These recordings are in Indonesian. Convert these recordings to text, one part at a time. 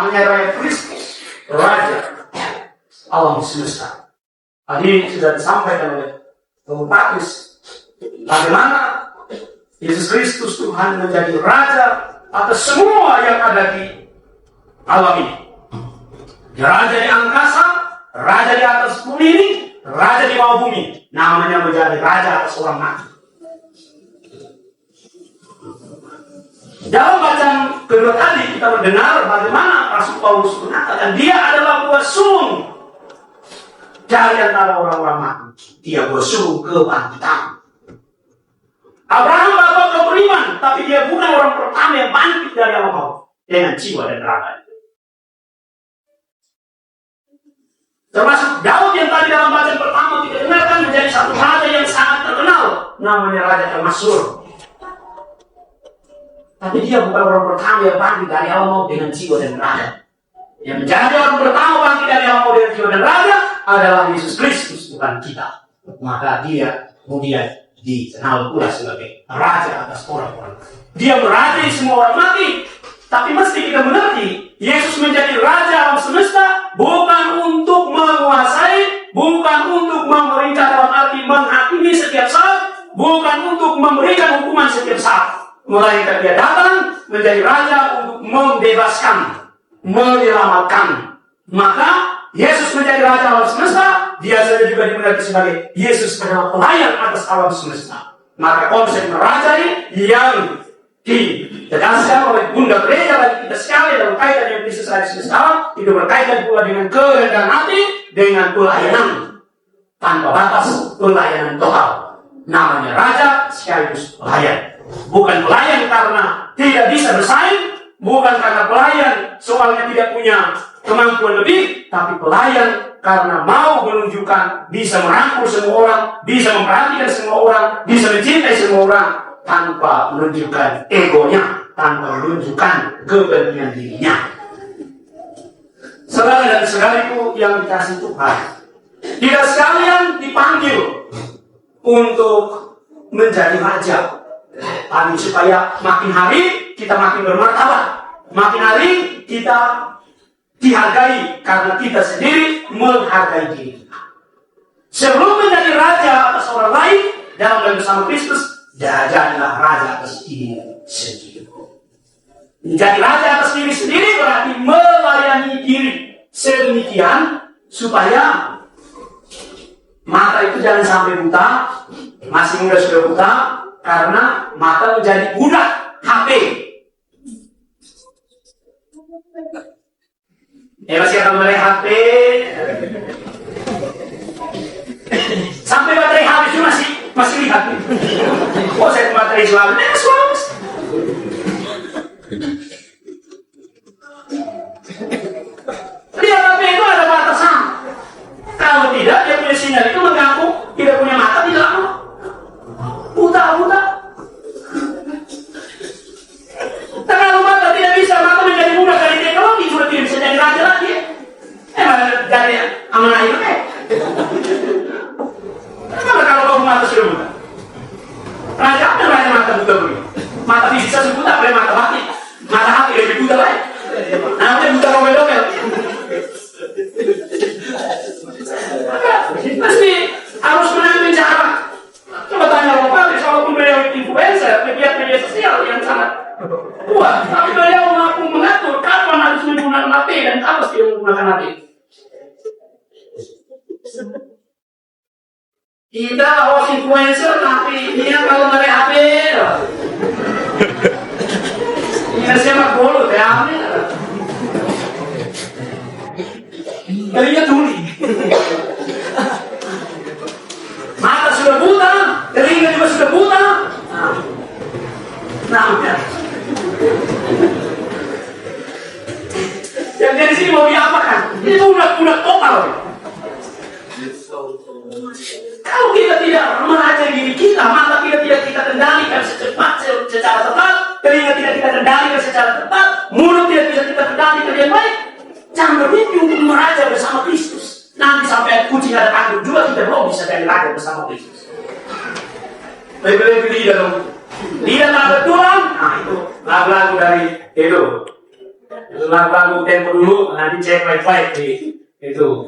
namanya Raja Kristus, Raja alam semesta. Tadi sudah disampaikan oleh Paulus bagaimana Yesus Kristus Tuhan menjadi Raja atas semua yang ada di alam ini. Raja di angkasa, Raja di atas bumi ini, Raja di bawah bumi. Namanya menjadi Raja atas orang mati. Dalam bacaan kedua tadi kita mendengar bagaimana Rasul Paulus mengatakan dia adalah buah sulung dari antara orang-orang mati. Dia buah sulung kebangkitan. Abraham bapak kau beriman, tapi dia bukan orang pertama yang bangkit dari alam maut dengan jiwa dan raga. Termasuk Daud yang tadi dalam bacaan pertama kita dengarkan menjadi satu raja yang sangat terkenal, namanya Raja Al-Mansur. Tapi dia bukan orang pertama yang bangkit dari alam maut dengan jiwa dan raga. Yang menjadi orang pertama bangkit dari alam maut dengan jiwa dan raga adalah Yesus Kristus, bukan kita. Maka dia kemudian dikenal pula sebagai Raja atas orang-orang. Dia merajai semua orang mati. Tapi mesti kita mengerti, Yesus menjadi Raja alam semesta bukan untuk menguasai, bukan untuk memerintah dalam arti menghakimi setiap saat, bukan untuk memberikan hukuman setiap saat. Melainkan dia datang menjadi Raja untuk membebaskan, menyelamatkan. Maka Yesus menjadi Raja alam semesta, dia saja juga dimengerti sebagai Yesus adalah pelayan atas alam semesta. Maka konsep merajai yang ditegaskan oleh Bunda Gereja bagi kita sekali dalam kaitan yang Kristus Raja semesta itu berkaitan pula dengan kerendahan hati, dengan pelayanan tanpa batas, pelayanan total. Namanya Raja sekaligus pelayan. Bukan pelayan karena tidak bisa bersaing, bukan karena pelayan soalnya tidak punya kemampuan lebih, tapi pelayan karena mau menunjukkan bisa merangkul semua orang, bisa memperhatikan semua orang, bisa mencintai semua orang tanpa menunjukkan egonya, tanpa menunjukkan kepentingan dirinya. Saudara dan saudariku yang dikasihi Tuhan, kita sekalian dipanggil untuk menjadi raja. Tapi supaya makin hari kita makin bermartabat, makin hari kita dihargai karena kita sendiri menghargai diri kita. Sebelum menjadi raja atas orang lain dalam dan bersama Kristus, jadilah raja atas diri sendiri. Menjadi raja atas diri sendiri berarti melayani diri sedemikian supaya mata itu jangan sampai buta, masih muda sudah buta, karena mata menjadi budak HP. Masih akan mulai HP. Sampai baterai HP itu masih lihat. Oh, saya baterai selalu. Lihat HP itu ada batasan. Kalau tidak, dia punya sinyal itu mengganggu. Tidak punya mata, tidak mau. Buta. Terlalu mata tidak bisa, mata menjadi mudah dari teknologi, sudah tidak bisa jadi raja lagi. Dari amanah itu Bagaimana kalau kamu mata sudah buta? Raja apa yang raja mata buta begini? Mata fisik saja buta, boleh mata mati. Mata hati lebih buta lagi. Namanya buta domel-domel. Pasti harus mengambil cara. Coba tanya orang Paris, walaupun beliau influencer, media sosial yang sangat kuat, tapi beliau mampu mengatur kapan harus menggunakan HP dan kapan tidak menggunakan HP. Kita host influencer, tapi dia kalau nggak ada HP, dia siapa bolos ya? Kalinya tuli. Mata sudah buta, telinga juga sudah buta. Nah, yang dari sini mau diapakan? Itu udah total. Kalau kita tidak merajai diri kita, mata tidak kita kendalikan secara tepat, telinga tidak kita kendalikan secara tepat, mulut tidak bisa kita kendalikan dengan baik. Jangan bermimpi untuk meraja bersama Kristus. Nanti sampai kucing ada kandung juga kita belum bisa jadi raja bersama Kristus. Lebih-lebih lidah dong. Lidah tak betulan, nah itu lagu-lagu dari Edo. lagu tempo dulu, nanti cek baik-baik di itu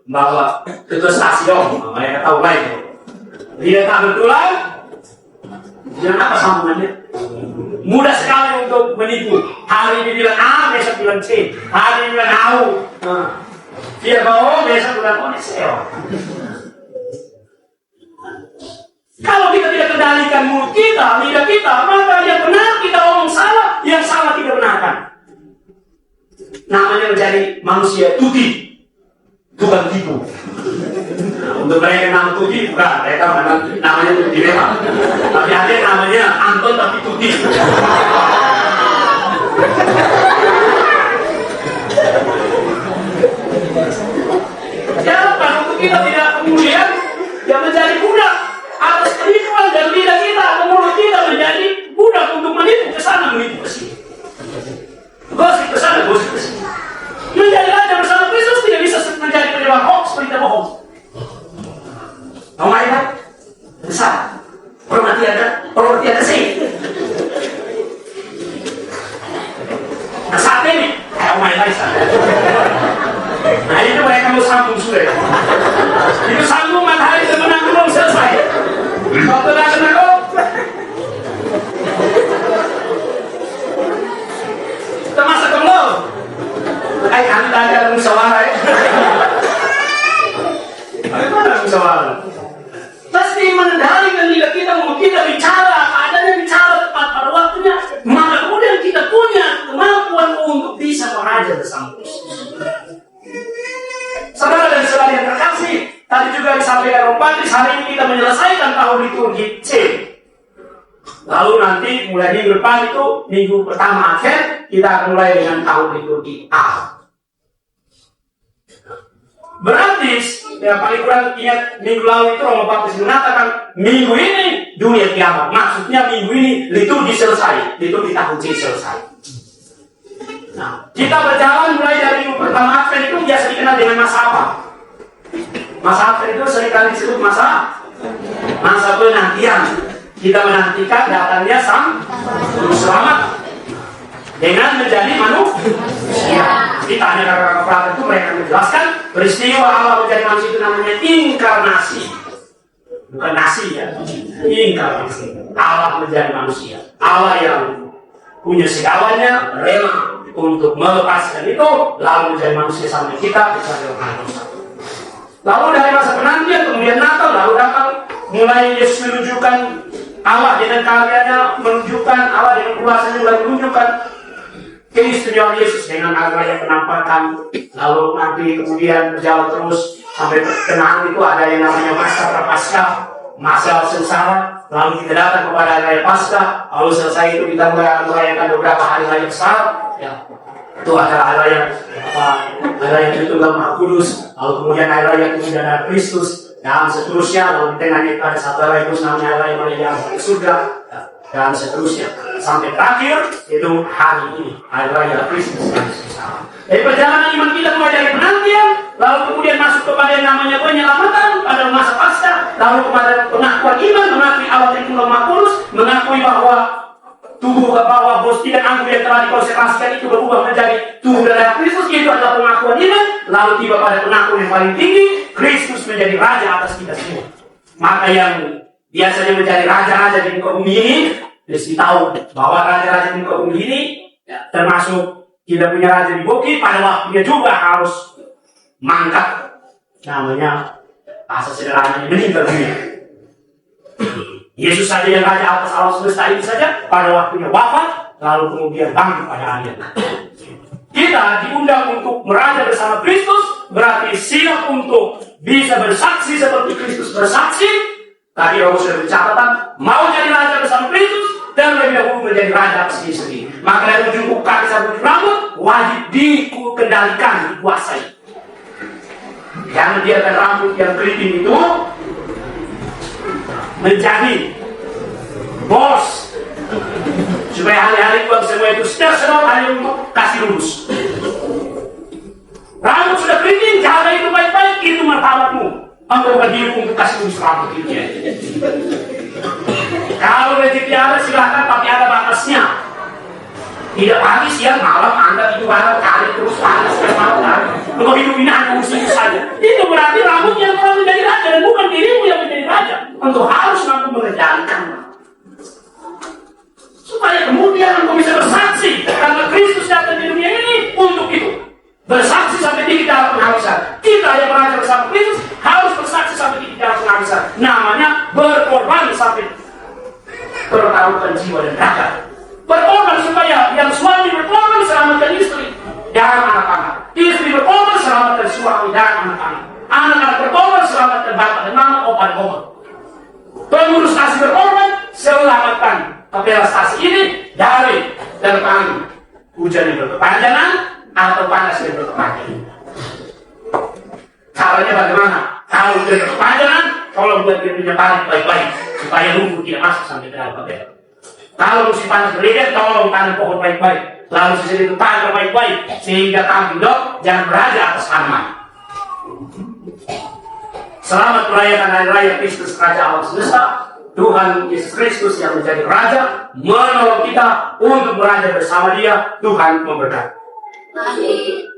bahwa itu stasiun, mereka tahu baik. Dia tak betulan, jangan apa sambungannya? Mudah sekali untuk menipu. Hari ini bilang A, besok bilang C. Hari ini bilang A. Dia bawa, besok bilang O, SEO. Kalau kita tidak kendalikan mulut kita, lidah kita, maka yang benar kita omong salah, yang salah tidak benarkan. Namanya menjadi manusia tuti, bukan tipu. Nah, untuk mereka yang nama tuti, bukan. Mereka namanya tuti memang. Tapi ada yang namanya Anton tapi tuti. Jangan untuk kita tidak kemudian yang menjadi budak atas penipuan dan lidah kita, mulut kita menjadi budak untuk menipu ke sana, menipu ke sini. Gosip ke sana, gosip ke sini. Menjadi raja bersama Kristus tidak bisa menjadi penyebar hoax, berita bohong. Tahu kan? Besar. Pengertian ke sini. Nah saat ini, kayak main lagi sana. Nah itu mereka mau sambung sudah. Itu sambung matahari terbenam belum selesai. Waktu dah kena kau. Kita masak belum? Kami tadi ada musyawarah. Bagaimana musyawarah? Pasti mengendalikan lidah kita, mulut kita bicara, adanya bicara tepat pada waktunya. Maka kemudian kita punya kemampuan untuk bisa meraja bersama Kristus. Saudara dan saudari yang terkasih, tadi juga disampaikan Om Patris, hari ini kita menyelesaikan tahun liturgi C. Lalu nanti mulai minggu depan itu, minggu pertama akhir, kita akan mulai dengan tahun liturgi A. Berarti, yang paling kurang ingat minggu lalu itu Om Patris mengatakan, minggu ini dunia kiamat. Maksudnya minggu ini liturgi selesai, liturgi tahun C selesai. Nah, kita berjalan mulai dari minggu pertama Advent itu biasa dikenal dengan masa apa? Masa Advent itu seringkali disebut masa penantian. Kita menantikan datangnya Sang Juru Selamat dengan menjadi manusia. Kita hanya kakak Platon itu mereka menjelaskan peristiwa Allah menjadi manusia itu namanya inkarnasi. Bukan nasi ya, inkarnasi. Allah menjadi manusia. Allah yang punya segalanya rela untuk melepaskan itu, lalu menjadi manusia sampai kita bisa dilakukan dosa. Lalu dari masa penantian kemudian Natal, lalu datang mulai Yesus menunjukkan Allah dengan karyanya, menunjukkan Allah dengan kuasanya, mulai menunjukkan keistimewaan Yesus dengan agama penampakan. Lalu nanti kemudian berjalan terus sampai pertengahan itu ada yang namanya masa prapaskah, masa sengsara. Lalu kita datang kepada hari Paskah, lalu selesai itu kita merayakan beberapa hari raya besar. Ya, itu ada hari raya Tritunggal Maha Kudus, lalu kemudian hari raya kemudian ada Kristus dan seterusnya. Lalu di tengahnya itu ada satu hari khusus namanya hari raya ke surga dan seterusnya sampai terakhir itu hari ini hari raya Kristus. Jadi perjalanan iman kita mulai dari penantian, lalu kemudian masuk kepada yang namanya penyelamatan pada masa Paskah, lalu kepada pengakuan iman, mengakui Allah Tritunggal Maha Kudus, mengakui bahwa tubuh ke bawah hosti dan anggur yang telah dikonsentrasikan itu berubah menjadi tubuh dan darah Kristus. Itu adalah pengakuan iman. Lalu tiba pada pengakuan yang paling tinggi, Kristus menjadi raja atas kita semua. Maka yang biasanya menjadi raja-raja di muka bumi ini, mesti tahu bahwa raja-raja di muka bumi ini, termasuk tidak punya raja di bukit, pada waktunya juga harus mangkat. Namanya bahasa sederhananya meninggal dunia. Yesus saja yang raja atas alam semesta ini saja pada waktunya wafat, lalu kemudian bangkit pada akhirnya. Kita diundang untuk meraja bersama Kristus, berarti siap untuk bisa bersaksi seperti Kristus bersaksi. Tadi Romo sudah bercatatan, mau jadi raja bersama Kristus dan lebih dahulu menjadi raja atas diri sendiri. Maka dari ujung kaki sampai rambut wajib dikendalikan, dikuasai. Jangan biarkan rambut yang keriting itu menjadi bos, supaya hari-hari buat semua itu sedang hanya untuk kasih lurus. Rambut sudah keriting, jaga itu baik-baik, itu martabatmu. Engkau berdiri untuk kasih lurus rambut itu. Kalau rezeki ada silahkan, tapi ada batasnya. Tidak pagi, siang, malam, Anda itu barang kali terus panas dan malam kali. Kalau hidup ini hanya musik saja. Itu berarti rambut yang telah menjadi raja dan bukan dirimu yang menjadi raja. Engkau harus mampu mengerjakan. Supaya kemudian engkau bisa bersaksi karena Kristus datang di dunia ini untuk itu. Bersaksi sampai di dalam penghabisan. Kita yang belajar bersama Kristus harus bersaksi sampai di dalam penghabisan. Namanya berkorban sampai pertaruhan jiwa dan raga. Berkorban supaya yang suami berkorban selamatkan istri dan anak-anak. Istri berkorban selamatkan suami dan anak-anak. Anak-anak berkorban selamatkan bapak dan mama, opa dan oma. Pengurus stasi berkorban selamatkan kapela stasi ini dari terpang hujan yang berkepanjangan atau panas yang berkepanjangan. Caranya bagaimana? Kalau hujan berkepanjangan, tolong buat dia punya parit baik-baik supaya lumpur tidak masuk sampai ke dalam kapela. Kalau musim panas berlihat, tolong tanam pohon baik-baik. Lalu sisir itu pagar baik-baik sehingga kambing dok jangan berada atas tanaman. Selamat merayakan hari raya Kristus Raja Alam Semesta. Tuhan Yesus Kristus yang menjadi Raja menolong kita untuk berada bersama Dia. Tuhan memberkati. Amin.